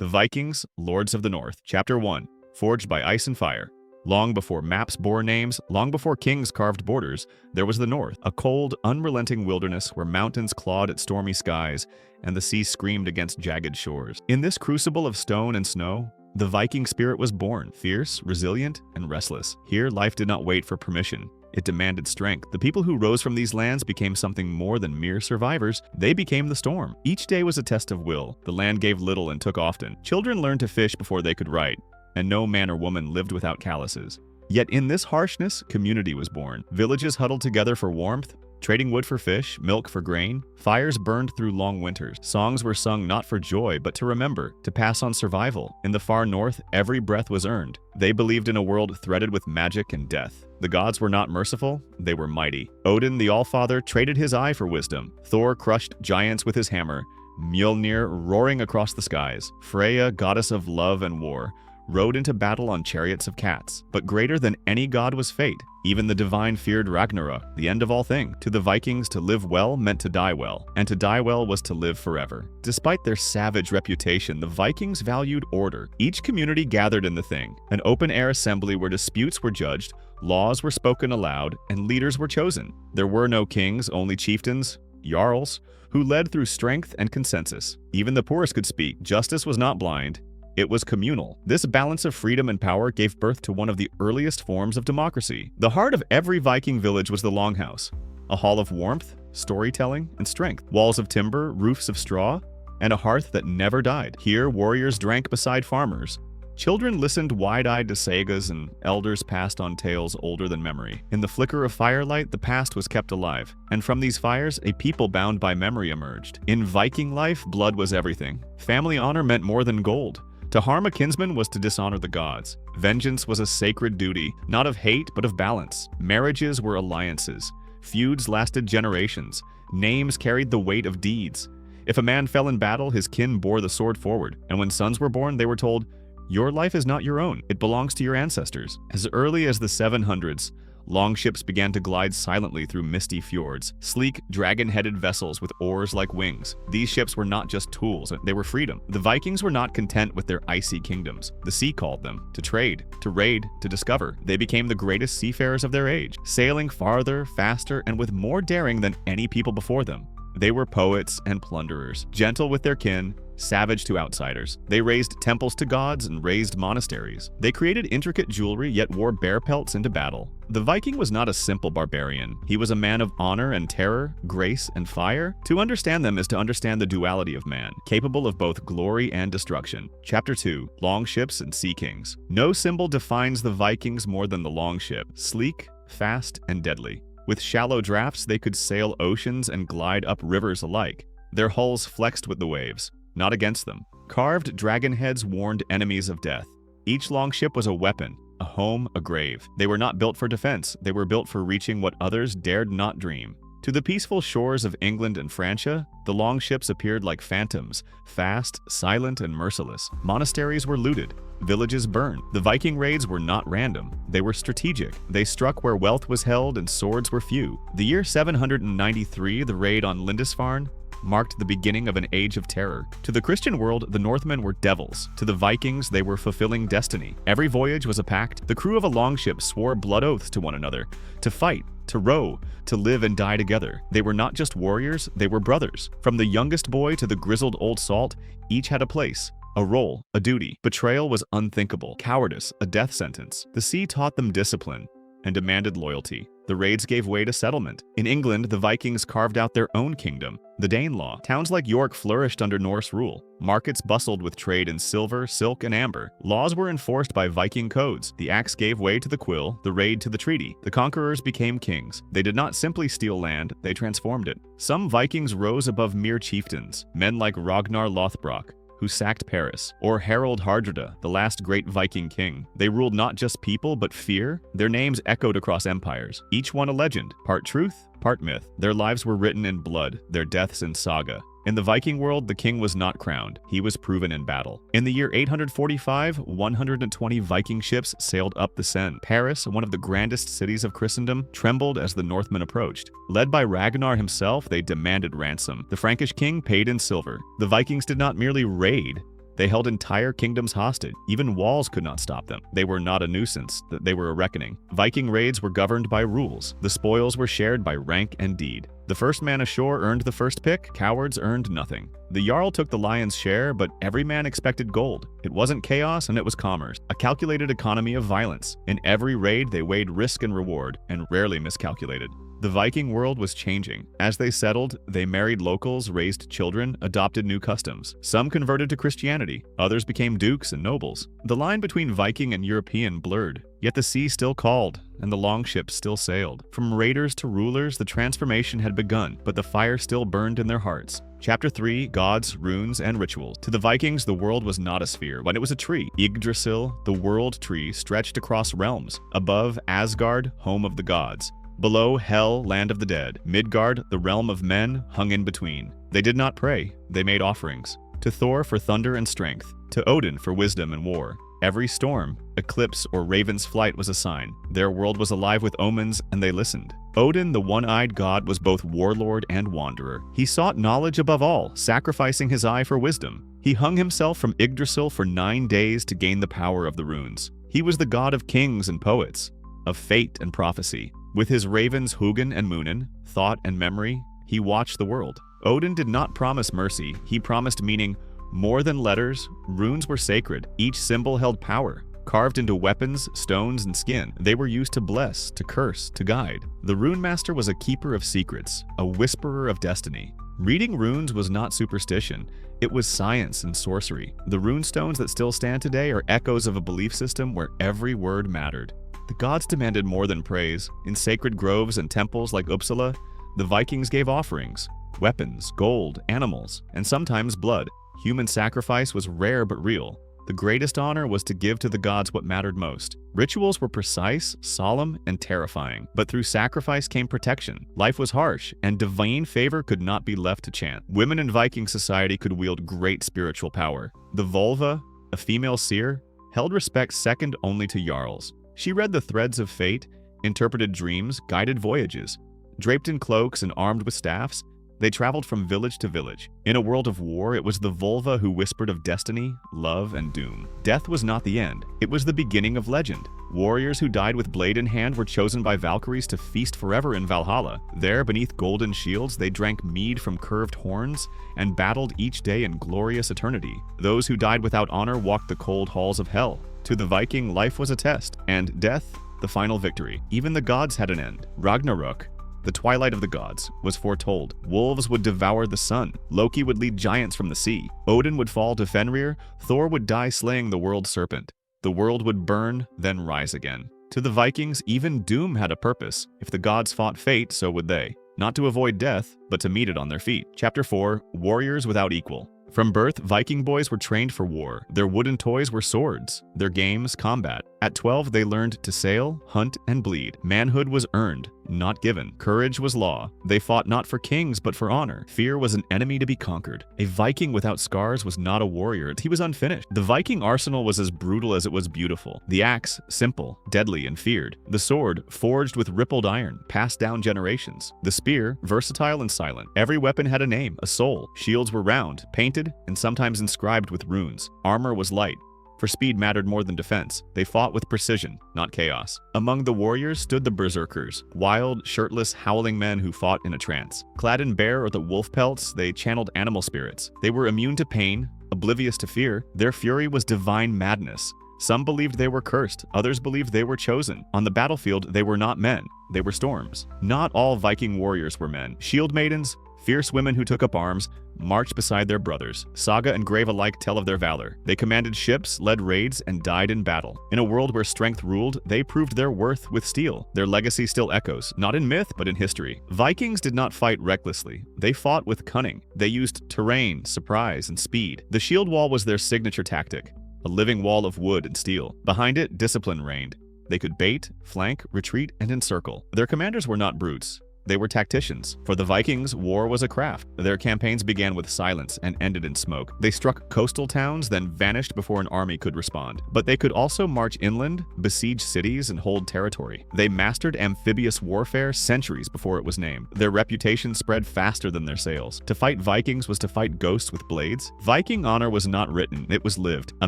The Vikings, Lords of the North. Chapter 1. Forged by ice and fire. Long before maps bore names, long before kings carved borders, there was the North, a cold, unrelenting wilderness where mountains clawed at stormy skies and the sea screamed against jagged shores. In this crucible of stone and snow, the Viking spirit was born, fierce, resilient, and restless. Here, life did not wait for permission. It demanded strength. The people who rose from these lands became something more than mere survivors. They became the storm. Each day was a test of will. The land gave little and took often. Children learned to fish before they could write, and no man or woman lived without calluses. Yet in this harshness, community was born. Villages huddled together for warmth, trading wood for fish, milk for grain. Fires burned through long winters. Songs were sung not for joy, but to remember, to pass on survival. In the far north, every breath was earned. They believed in a world threaded with magic and death. The gods were not merciful, they were mighty. Odin, the Allfather, traded his eye for wisdom. Thor crushed giants with his hammer, Mjolnir roaring across the skies. Freya, goddess of love and war, rode into battle on chariots of cats. But greater than any god was fate. Even the divine feared Ragnarok, the end of all things. To the Vikings, to live well meant to die well, and to die well was to live forever. Despite their savage reputation, the Vikings valued order. Each community gathered in the Thing, an open-air assembly where disputes were judged, laws were spoken aloud, and leaders were chosen. There were no kings, only chieftains, jarls, who led through strength and consensus. Even the poorest could speak. Justice was not blind. It was communal. This balance of freedom and power gave birth to one of the earliest forms of democracy. The heart of every Viking village was the longhouse, a hall of warmth, storytelling, and strength. Walls of timber, roofs of straw, and a hearth that never died. Here, warriors drank beside farmers. Children listened wide-eyed to sagas, and elders passed on tales older than memory. In the flicker of firelight, the past was kept alive, and from these fires, a people bound by memory emerged. In Viking life, blood was everything. Family honor meant more than gold. To harm a kinsman was to dishonor the gods. Vengeance was a sacred duty, not of hate but of balance. Marriages were alliances. Feuds lasted generations. Names carried the weight of deeds. If a man fell in battle, his kin bore the sword forward, and when sons were born, they were told, "Your life is not your own, it belongs to your ancestors." As early as the 700s, longships began to glide silently through misty fjords, sleek, dragon-headed vessels with oars like wings. These ships were not just tools, they were freedom. The Vikings were not content with their icy kingdoms. The sea called them, to trade, to raid, to discover. They became the greatest seafarers of their age, sailing farther, faster, and with more daring than any people before them. They were poets and plunderers, gentle with their kin, savage to outsiders. They raised temples to gods and raised monasteries. They created intricate jewelry yet wore bear pelts into battle. The Viking was not a simple barbarian. He was a man of honor and terror, grace and fire. To understand them is to understand the duality of man, capable of both glory and destruction. Chapter 2. Longships and Sea Kings. No symbol defines the Vikings more than the longship, sleek, fast, and deadly. With shallow drafts, they could sail oceans and glide up rivers alike. Their hulls flexed with the waves, not against them. Carved dragon heads warned enemies of death. Each longship was a weapon, a home, a grave. They were not built for defense, they were built for reaching what others dared not dream. To the peaceful shores of England and Francia, the longships appeared like phantoms, fast, silent, and merciless. Monasteries were looted, villages burned. The Viking raids were not random, they were strategic. They struck where wealth was held and swords were few. The year 793, the raid on Lindisfarne, marked the beginning of an age of terror. To the Christian world, the Northmen were devils. To the Vikings, they were fulfilling destiny. Every voyage was a pact. The crew of a longship swore blood oaths to one another, to fight, to row, to live and die together. They were not just warriors, they were brothers. From the youngest boy to the grizzled old salt, each had a place, a role, a duty. Betrayal was unthinkable, cowardice, a death sentence. The sea taught them discipline and demanded loyalty. The raids gave way to settlement. In England, the Vikings carved out their own kingdom, the Danelaw. Towns like York flourished under Norse rule. Markets bustled with trade in silver, silk, and amber. Laws were enforced by Viking codes. The axe gave way to the quill, the raid to the treaty. The conquerors became kings. They did not simply steal land, they transformed it. Some Vikings rose above mere chieftains, men like Ragnar Lothbrok, who sacked Paris, or Harald Hardrada, the last great Viking king. They ruled not just people, but fear. Their names echoed across empires, each one a legend, part truth, part myth. Their lives were written in blood, their deaths in saga. In the Viking world, the king was not crowned, he was proven in battle. In the year 845, 120 Viking ships sailed up the Seine. Paris, one of the grandest cities of Christendom, trembled as the Northmen approached. Led by Ragnar himself, they demanded ransom. The Frankish king paid in silver. The Vikings did not merely raid, They held entire kingdoms hostage. Even walls could not stop them. They were not a nuisance, they were a reckoning. Viking raids were governed by rules. The spoils were shared by rank and deed. The first man ashore earned the first pick, cowards earned nothing. The Jarl took the lion's share, but every man expected gold. It wasn't chaos and it was commerce, a calculated economy of violence. In every raid they weighed risk and reward, and rarely miscalculated. The Viking world was changing. As they settled, they married locals, raised children, adopted new customs. Some converted to Christianity, others became dukes and nobles. The line between Viking and European blurred, yet the sea still called, and the longships still sailed. From raiders to rulers, the transformation had begun, but the fire still burned in their hearts. Chapter 3, Gods, Runes, and Rituals. To the Vikings, the world was not a sphere, but it was a tree. Yggdrasil, the world tree, stretched across realms. Above, Asgard, home of the gods. Below, Hel, land of the dead. Midgard, the realm of men, hung in between. They did not pray, they made offerings. To Thor for thunder and strength. To Odin for wisdom and war. Every storm, eclipse, or raven's flight was a sign. Their world was alive with omens, and they listened. Odin, the one-eyed god, was both warlord and wanderer. He sought knowledge above all, sacrificing his eye for wisdom. He hung himself from Yggdrasil for 9 days to gain the power of the runes. He was the god of kings and poets, of fate and prophecy. With his ravens Hugin and Munin, thought and memory, he watched the world. Odin did not promise mercy, he promised meaning. More than letters, runes were sacred. Each symbol held power. Carved into weapons, stones, and skin, they were used to bless, to curse, to guide. The rune master was a keeper of secrets, a whisperer of destiny. Reading runes was not superstition, it was science and sorcery. The rune stones that still stand today are echoes of a belief system where every word mattered. The gods demanded more than praise. In sacred groves and temples like Uppsala, the Vikings gave offerings, weapons, gold, animals, and sometimes blood. Human sacrifice was rare but real. The greatest honor was to give to the gods what mattered most. Rituals were precise, solemn, and terrifying, but through sacrifice came protection. Life was harsh, and divine favor could not be left to chance. Women in Viking society could wield great spiritual power. The Volva, a female seer, held respect second only to Jarls. She read the threads of fate, interpreted dreams, guided voyages. Draped in cloaks and armed with staffs, they traveled from village to village. In a world of war, it was the Volva who whispered of destiny, love, and doom. Death was not the end. It was the beginning of legend. Warriors who died with blade in hand were chosen by Valkyries to feast forever in Valhalla. There, beneath golden shields, they drank mead from curved horns and battled each day in glorious eternity. Those who died without honor walked the cold halls of hell. To the Viking, life was a test, and death, the final victory. Even the gods had an end. Ragnarok, the twilight of the gods, was foretold. Wolves would devour the sun. Loki would lead giants from the sea. Odin would fall to Fenrir. Thor would die slaying the world serpent. The world would burn, then rise again. To the Vikings, even doom had a purpose. If the gods fought fate, so would they. Not to avoid death, but to meet it on their feet. Chapter 4, Warriors Without Equal. From birth, Viking boys were trained for war. Their wooden toys were swords, their games combat. At 12, they learned to sail, hunt, and bleed. Manhood was earned, not given. Courage was law. They fought not for kings, but for honor. Fear was an enemy to be conquered. A Viking without scars was not a warrior. He was unfinished. The Viking arsenal was as brutal as it was beautiful. The axe, simple, deadly, and feared. The sword, forged with rippled iron, passed down generations. The spear, versatile and silent. Every weapon had a name, a soul. Shields were round, painted, and sometimes inscribed with runes. Armor was light, for speed mattered more than defense. They fought with precision, not chaos. Among the warriors stood the berserkers, wild, shirtless, howling men who fought in a trance. Clad in bear or the wolf pelts, they channeled animal spirits. They were immune to pain, oblivious to fear. Their fury was divine madness. Some believed they were cursed, others believed they were chosen. On the battlefield, they were not men, they were storms. Not all Viking warriors were men. Shield maidens, fierce women who took up arms, marched beside their brothers. Saga and grave alike tell of their valor. They commanded ships, led raids, and died in battle. In a world where strength ruled, they proved their worth with steel. Their legacy still echoes, not in myth, but in history. Vikings did not fight recklessly. They fought with cunning. They used terrain, surprise, and speed. The shield wall was their signature tactic, a living wall of wood and steel. Behind it, discipline reigned. They could bait, flank, retreat, and encircle. Their commanders were not brutes. They were tacticians. For the Vikings, war was a craft. Their campaigns began with silence and ended in smoke. They struck coastal towns, then vanished before an army could respond. But they could also march inland, besiege cities, and hold territory. They mastered amphibious warfare centuries before it was named. Their reputation spread faster than their sails. To fight Vikings was to fight ghosts with blades. Viking honor was not written, it was lived. A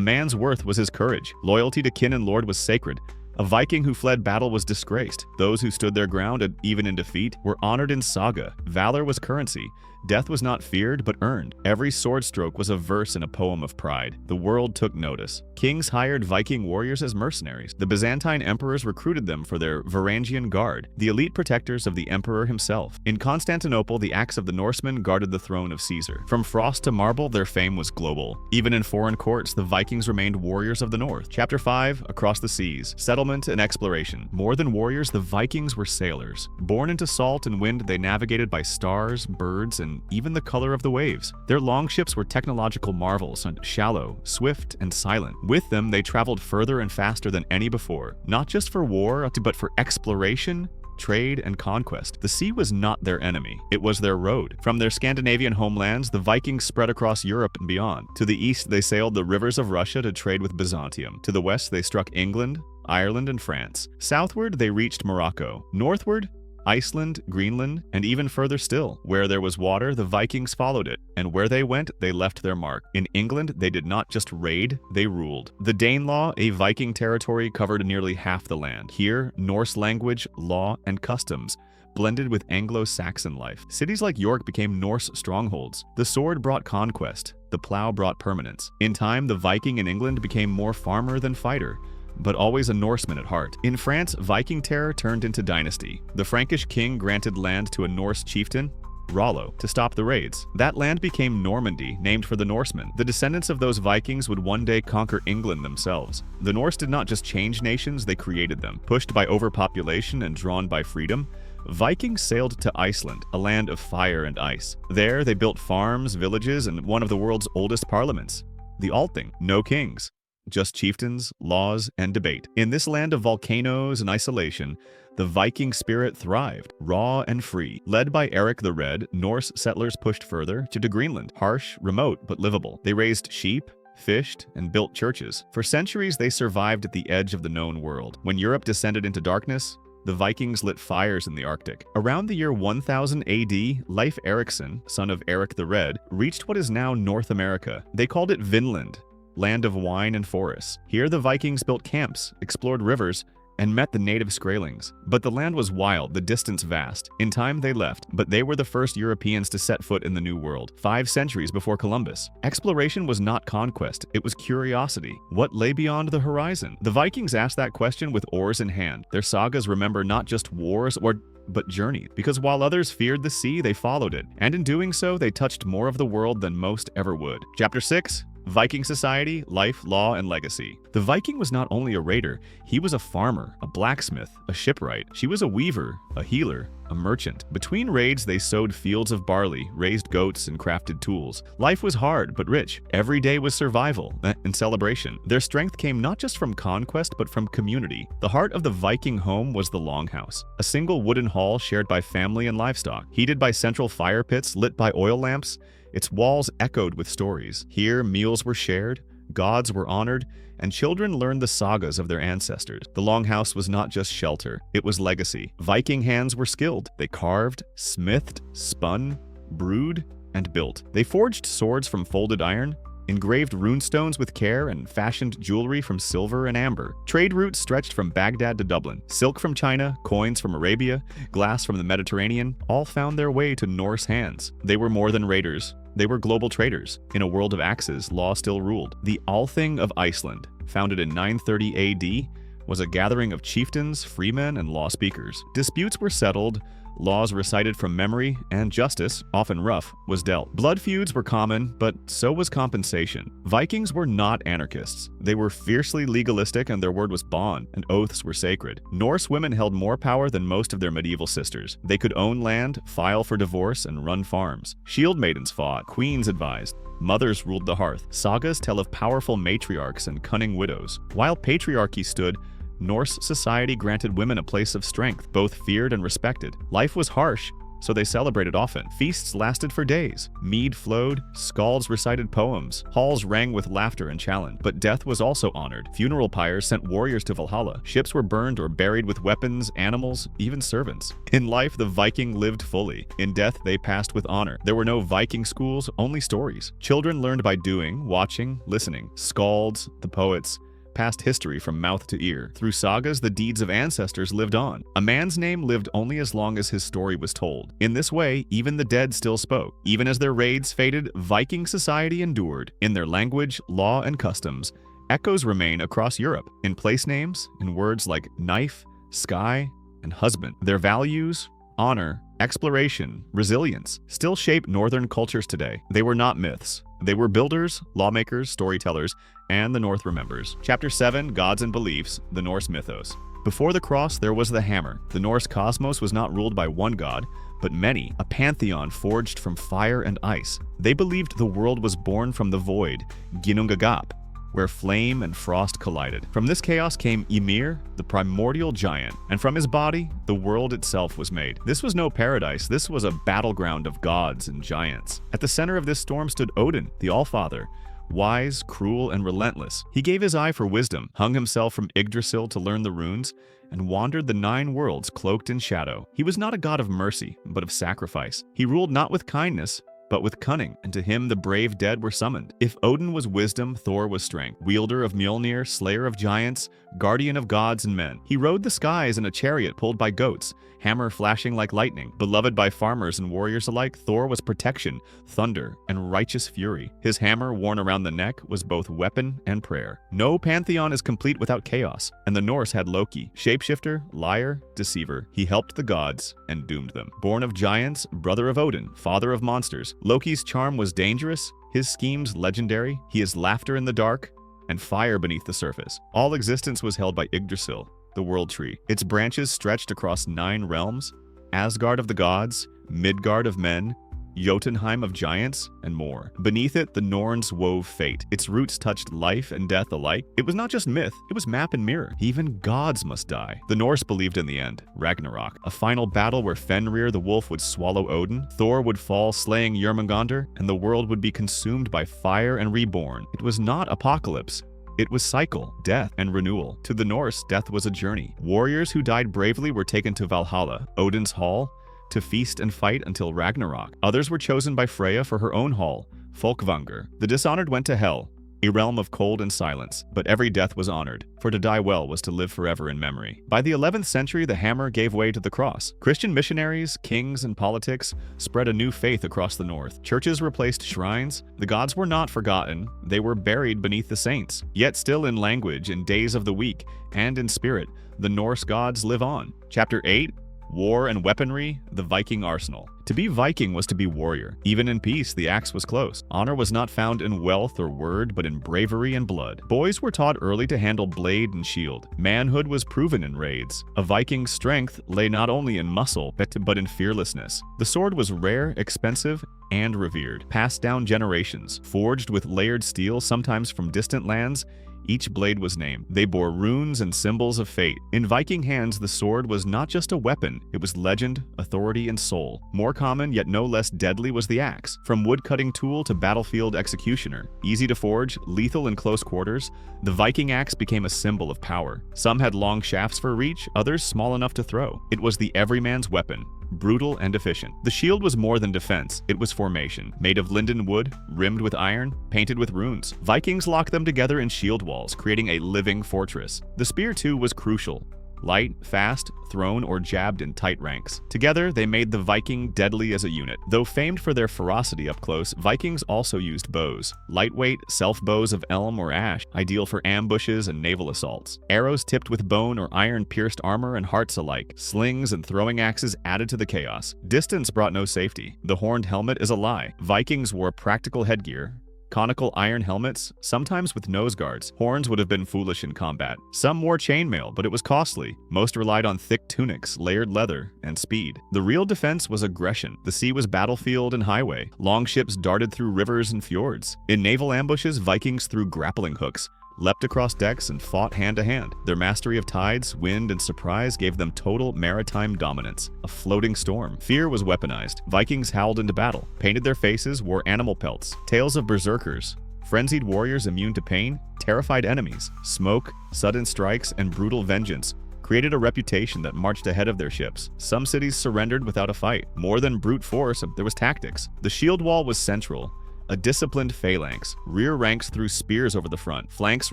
man's worth was his courage. Loyalty to kin and lord was sacred. A Viking who fled battle was disgraced. Those who stood their ground, and even in defeat, were honored in saga. Valor was currency. Death was not feared, but earned. Every sword stroke was a verse in a poem of pride. The world took notice. Kings hired Viking warriors as mercenaries. The Byzantine emperors recruited them for their Varangian Guard, the elite protectors of the emperor himself. In Constantinople, the axe of the Norsemen guarded the throne of Caesar. From frost to marble, their fame was global. Even in foreign courts, the Vikings remained warriors of the north. Chapter 5, Across the Seas, Settlement and Exploration. More than warriors, the Vikings were sailors. Born into salt and wind, they navigated by stars, birds, and even the color of the waves. Their longships were technological marvels, and shallow, swift, and silent. With them, they traveled further and faster than any before, not just for war, but for exploration, trade, and conquest. The sea was not their enemy, it was their road. From their Scandinavian homelands, the Vikings spread across Europe and beyond. To the east, they sailed the rivers of Russia to trade with Byzantium. To the west, they struck England, Ireland, and France. Southward, they reached Morocco. Northward, Iceland, Greenland, and even further still. Where there was water, the Vikings followed it, and where they went, they left their mark. In England, they did not just raid, they ruled. The Danelaw, a Viking territory, covered nearly half the land. Here, Norse language, law, and customs blended with Anglo-Saxon life. Cities like York became Norse strongholds. The sword brought conquest, the plow brought permanence. In time, the Viking in England became more farmer than fighter, but always a Norseman at heart. In France, Viking terror turned into dynasty. The Frankish king granted land to a Norse chieftain, Rollo, to stop the raids. That land became Normandy, named for the Norsemen. The descendants of those Vikings would one day conquer England themselves. The Norse did not just change nations, they created them. Pushed by overpopulation and drawn by freedom, Vikings sailed to Iceland, a land of fire and ice. There, they built farms, villages, and one of the world's oldest parliaments, the Althing. No kings, just chieftains, laws, and debate. In this land of volcanoes and isolation, the Viking spirit thrived, raw and free. Led by Eric the Red, Norse settlers pushed further to Greenland, harsh, remote, but livable. They raised sheep, fished, and built churches. For centuries, they survived at the edge of the known world. When Europe descended into darkness, the Vikings lit fires in the Arctic. Around the year 1000 AD, Leif Erikson, son of Eric the Red, reached what is now North America. They called it Vinland, land of wine and forests. Here the Vikings built camps, explored rivers, and met the native Skraelings. But the land was wild, the distance vast. In time they left, but they were the first Europeans to set foot in the New World, 5 centuries before Columbus. Exploration was not conquest, it was curiosity. What lay beyond the horizon? The Vikings asked that question with oars in hand. Their sagas remember not just wars but journeys, because while others feared the sea, they followed it. And in doing so, they touched more of the world than most ever would. Chapter 6, Viking Society, Life, Law, and Legacy. The Viking was not only a raider, he was a farmer, a blacksmith, a shipwright. She was a weaver, a healer, a merchant. Between raids, they sowed fields of barley, raised goats, and crafted tools. Life was hard, but rich. Every day was survival and celebration. Their strength came not just from conquest, but from community. The heart of the Viking home was the longhouse, a single wooden hall shared by family and livestock. Heated by central fire pits, lit by oil lamps, its walls echoed with stories. Here, meals were shared, gods were honored, and children learned the sagas of their ancestors. The longhouse was not just shelter, it was legacy. Viking hands were skilled. They carved, smithed, spun, brewed, and built. They forged swords from folded iron, engraved runestones with care, and fashioned jewelry from silver and amber. Trade routes stretched from Baghdad to Dublin. Silk from China, coins from Arabia, glass from the Mediterranean, all found their way to Norse hands. They were more than raiders. They were global traders. In a world of axes, law still ruled. The Althing of Iceland, founded in 930 AD, was a gathering of chieftains, freemen, and law speakers. Disputes were settled, laws recited from memory, and justice, often rough, was dealt. Blood feuds were common, but so was compensation. Vikings were not anarchists. They were fiercely legalistic, and their word was bond, and oaths were sacred. Norse women held more power than most of their medieval sisters. They could own land, file for divorce, and run farms. Shield maidens fought, queens advised, mothers ruled the hearth. Sagas tell of powerful matriarchs and cunning widows. While patriarchy stood, Norse society granted women a place of strength, both feared and respected. Life was harsh, so they celebrated often. Feasts lasted for days. Mead flowed, skalds recited poems, halls rang with laughter and challenge. But death was also honored. Funeral pyres sent warriors to Valhalla. Ships were burned or buried with weapons, animals, even servants. In life, the Viking lived fully. In death, they passed with honor. There were no Viking schools, only stories. Children learned by doing, watching, listening. Skalds, the poets, passed history from mouth to ear. Through sagas, the deeds of ancestors lived on. A man's name lived only as long as his story was told. In this way, even the dead still spoke. Even as their raids faded, Viking society endured. In their language, law, and customs, echoes remain across Europe. In place names, in words like knife, sky, and husband. Their values, honor, exploration, resilience, still shape northern cultures today. They were not myths. They were builders, lawmakers, storytellers, and the North remembers. Chapter 7, Gods and Beliefs, the Norse Mythos. Before the cross, there was the hammer. The Norse cosmos was not ruled by one god, but many, a pantheon forged from fire and ice. They believed the world was born from the void, Ginnungagap, where flame and frost collided. From this chaos came Ymir, the primordial giant, and from his body, the world itself was made. This was no paradise, this was a battleground of gods and giants. At the center of this storm stood Odin, the Allfather, wise, cruel, and relentless. He gave his eye for wisdom, hung himself from Yggdrasil to learn the runes, and wandered the 9 worlds cloaked in shadow. He was not a god of mercy, but of sacrifice. He ruled not with kindness, but with cunning, and to him the brave dead were summoned. If Odin was wisdom, Thor was strength. Wielder of Mjolnir, slayer of giants, guardian of gods and men. He rode the skies in a chariot pulled by goats, hammer flashing like lightning. Beloved by farmers and warriors alike, Thor was protection, thunder, and righteous fury. His hammer, worn around the neck, was both weapon and prayer. No pantheon is complete without chaos, and the Norse had Loki, shapeshifter, liar, deceiver. He helped the gods and doomed them. Born of giants, brother of Odin, father of monsters, Loki's charm was dangerous, his schemes legendary. He is laughter in the dark and fire beneath the surface. All existence was held by Yggdrasil, the world tree. Its branches stretched across 9 realms, Asgard of the gods, Midgard of men, Jotunheim of giants, and more. Beneath it, the Norns wove fate. Its roots touched life and death alike. It was not just myth, it was map and mirror. Even gods must die. The Norse believed in the end, Ragnarok, a final battle where Fenrir the wolf would swallow Odin, Thor would fall slaying Jörmungandr, and the world would be consumed by fire and reborn. It was not apocalypse. It was cycle, death, and renewal. To the Norse, death was a journey. Warriors who died bravely were taken to Valhalla, Odin's hall, to feast and fight until Ragnarok. Others were chosen by Freya for her own hall, Folkvangr. The dishonored went to hell, a realm of cold and silence, but every death was honored, for to die well was to live forever in memory. By the 11th century, the hammer gave way to the cross. Christian missionaries, kings, and politics spread a new faith across the north. Churches replaced shrines. The gods were not forgotten. They were buried beneath the saints. Yet still in language, in days of the week, and in spirit, the Norse gods live on. Chapter 8, War and Weaponry, the Viking Arsenal. To be Viking was to be warrior. Even in peace, the axe was close. Honor was not found in wealth or word, but in bravery and blood. Boys were taught early to handle blade and shield. Manhood was proven in raids. A Viking's strength lay not only in muscle, but in fearlessness. The sword was rare, expensive, and revered. Passed down generations. Forged with layered steel, sometimes from distant lands, each blade was named. They bore runes and symbols of fate. In Viking hands, the sword was not just a weapon, it was legend, authority, and soul. More common, yet no less deadly, was the axe. From woodcutting tool to battlefield executioner. Easy to forge, lethal in close quarters, the Viking axe became a symbol of power. Some had long shafts for reach, others small enough to throw. It was the everyman's weapon. Brutal and efficient. The shield was more than defense, it was formation. Made of linden wood, rimmed with iron, painted with runes. Vikings locked them together in shield walls, creating a living fortress. The spear, too, was crucial. Light, fast, thrown, or jabbed in tight ranks. Together, they made the Viking deadly as a unit. Though famed for their ferocity up close, Vikings also used bows. Lightweight, self-bows of elm or ash, ideal for ambushes and naval assaults. Arrows tipped with bone or iron-pierced armor and hearts alike. Slings and throwing axes added to the chaos. Distance brought no safety. The horned helmet is a lie. Vikings wore practical headgear, conical iron helmets, sometimes with nose guards. Horns would have been foolish in combat. Some wore chainmail, but it was costly. Most relied on thick tunics, layered leather, and speed. The real defense was aggression. The sea was battlefield and highway. Long ships darted through rivers and fjords. In naval ambushes, Vikings threw grappling hooks, leapt across decks and fought hand to hand. Their mastery of tides, wind, and surprise gave them total maritime dominance, a floating storm. Fear was weaponized. Vikings howled into battle, painted their faces, wore animal pelts. Tales of berserkers, frenzied warriors immune to pain, terrified enemies, smoke, sudden strikes, and brutal vengeance created a reputation that marched ahead of their ships. Some cities surrendered without a fight. More than brute force, there was tactics. The shield wall was central. A disciplined phalanx. Rear ranks threw spears over the front, flanks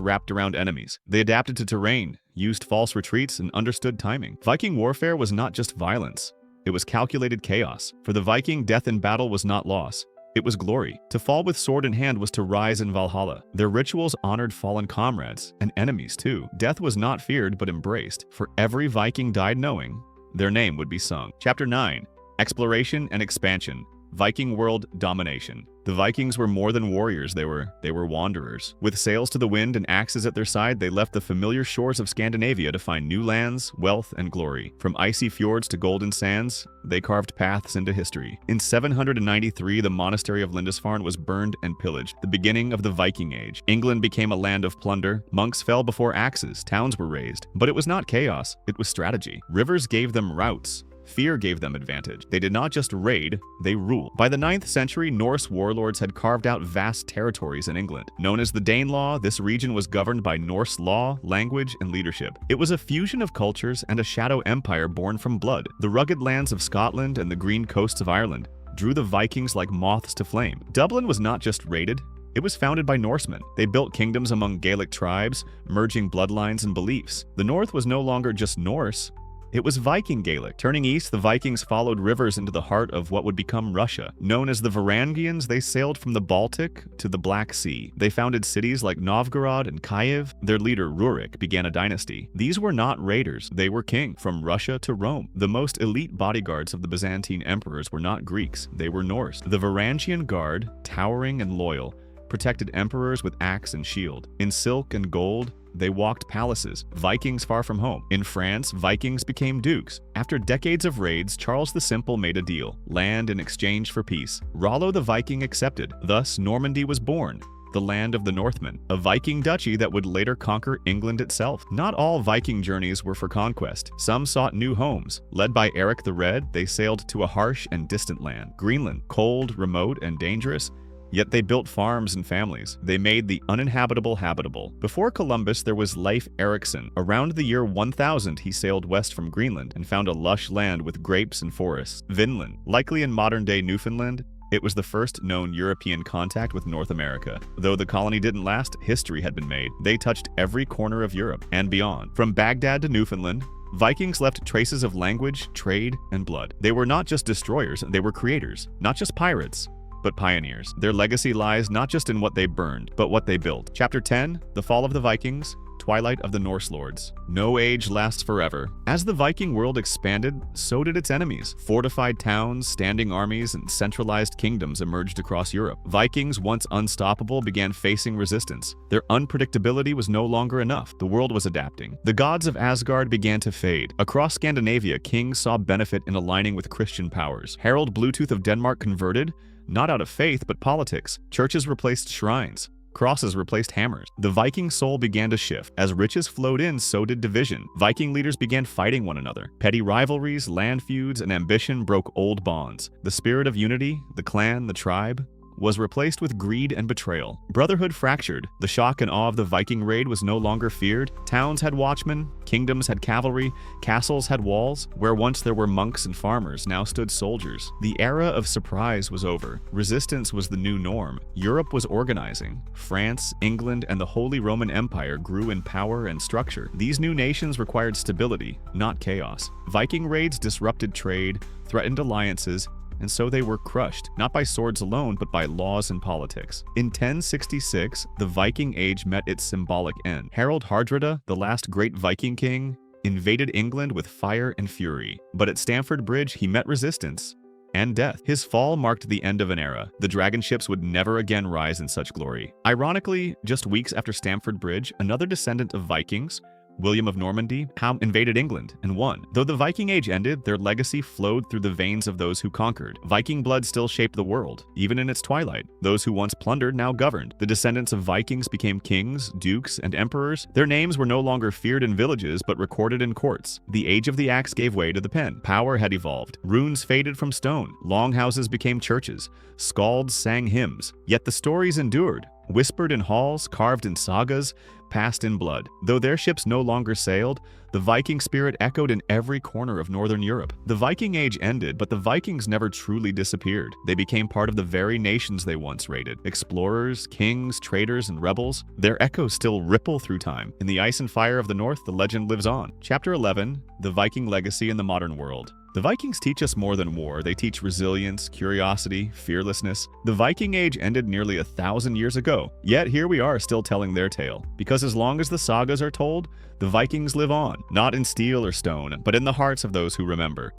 wrapped around enemies. They adapted to terrain, used false retreats, and understood timing. Viking warfare was not just violence. It was calculated chaos. For the Viking, death in battle was not loss. It was glory. To fall with sword in hand was to rise in Valhalla. Their rituals honored fallen comrades, and enemies too. Death was not feared but embraced, for every Viking died knowing their name would be sung. Chapter 9. Exploration and Expansion. Viking World Domination. The Vikings were more than warriors, they were wanderers. With sails to the wind and axes at their side, they left the familiar shores of Scandinavia to find new lands, wealth, and glory. From icy fjords to golden sands, they carved paths into history. In 793, the monastery of Lindisfarne was burned and pillaged, the beginning of the Viking Age. England became a land of plunder. Monks fell before axes, towns were razed. But it was not chaos, it was strategy. Rivers gave them routes. Fear gave them advantage. They did not just raid, they ruled. By the 9th century, Norse warlords had carved out vast territories in England. Known as the Danelaw, this region was governed by Norse law, language, and leadership. It was a fusion of cultures and a shadow empire born from blood. The rugged lands of Scotland and the green coasts of Ireland drew the Vikings like moths to flame. Dublin was not just raided, it was founded by Norsemen. They built kingdoms among Gaelic tribes, merging bloodlines and beliefs. The north was no longer just Norse, it was Viking Gaelic. Turning east, the Vikings followed rivers into the heart of what would become Russia. Known as the Varangians, they sailed from the Baltic to the Black Sea. They founded cities like Novgorod and Kiev. Their leader, Rurik, began a dynasty. These were not raiders, they were king, from Russia to Rome. The most elite bodyguards of the Byzantine emperors were not Greeks, they were Norse. The Varangian Guard, towering and loyal, protected emperors with axe and shield. In silk and gold, they walked palaces, Vikings far from home. In France, Vikings became dukes. After decades of raids, Charles the Simple made a deal, land in exchange for peace. Rollo the Viking accepted. Thus, Normandy was born, the land of the Northmen, a Viking duchy that would later conquer England itself. Not all Viking journeys were for conquest. Some sought new homes. Led by Eric the Red, they sailed to a harsh and distant land, Greenland, cold, remote, and dangerous. Yet they built farms and families. They made the uninhabitable habitable. Before Columbus, there was Leif Erikson. Around the year 1000, he sailed west from Greenland and found a lush land with grapes and forests. Vinland, likely in modern-day Newfoundland, it was the first known European contact with North America. Though the colony didn't last, history had been made. They touched every corner of Europe and beyond. From Baghdad to Newfoundland, Vikings left traces of language, trade, and blood. They were not just destroyers, they were creators. Not just pirates, but pioneers. Their legacy lies not just in what they burned, but what they built. Chapter 10, The Fall of the Vikings, Twilight of the Norse Lords. No age lasts forever. As the Viking world expanded, so did its enemies. Fortified towns, standing armies, and centralized kingdoms emerged across Europe. Vikings, once unstoppable, began facing resistance. Their unpredictability was no longer enough. The world was adapting. The gods of Asgard began to fade. Across Scandinavia, kings saw benefit in aligning with Christian powers. Harald Bluetooth of Denmark converted, not out of faith, but politics. Churches replaced shrines. Crosses replaced hammers. The Viking soul began to shift. As riches flowed in, so did division. Viking leaders began fighting one another. Petty rivalries, land feuds, and ambition broke old bonds. The spirit of unity, the clan, the tribe, was replaced with greed and betrayal. Brotherhood fractured. The shock and awe of the Viking raid was no longer feared. Towns had watchmen, kingdoms had cavalry, castles had walls. Where once there were monks and farmers, now stood soldiers. The era of surprise was over. Resistance was the new norm. Europe was organizing. France, England, and the Holy Roman Empire grew in power and structure. These new nations required stability, not chaos. Viking raids disrupted trade, threatened alliances, and so they were crushed, not by swords alone, but by laws and politics. In 1066, the Viking Age met its symbolic end. Harald Hardrada, the last great Viking king, invaded England with fire and fury. But at Stamford Bridge, he met resistance and death. His fall marked the end of an era. The dragon ships would never again rise in such glory. Ironically, just weeks after Stamford Bridge, another descendant of Vikings, William of Normandy, invaded England and won. Though the Viking Age ended, their legacy flowed through the veins of those who conquered. Viking blood still shaped the world, even in its twilight. Those who once plundered now governed. The descendants of Vikings became kings, dukes, and emperors. Their names were no longer feared in villages but recorded in courts. The age of the axe gave way to the pen. Power had evolved. Runes faded from stone. Longhouses became churches. Skalds sang hymns. Yet the stories endured. Whispered in halls, carved in sagas, passed in blood. Though their ships no longer sailed, the Viking spirit echoed in every corner of northern Europe. The Viking Age ended, but the Vikings never truly disappeared. They became part of the very nations they once raided. Explorers, kings, traders, and rebels. Their echoes still ripple through time. In the ice and fire of the north, the legend lives on. Chapter 11, The Viking Legacy in the Modern World. The Vikings teach us more than war. They teach resilience, curiosity, fearlessness. The Viking Age ended nearly 1,000 years ago, yet here we are still telling their tale. Because as long as the sagas are told, the Vikings live on, not in steel or stone, but in the hearts of those who remember.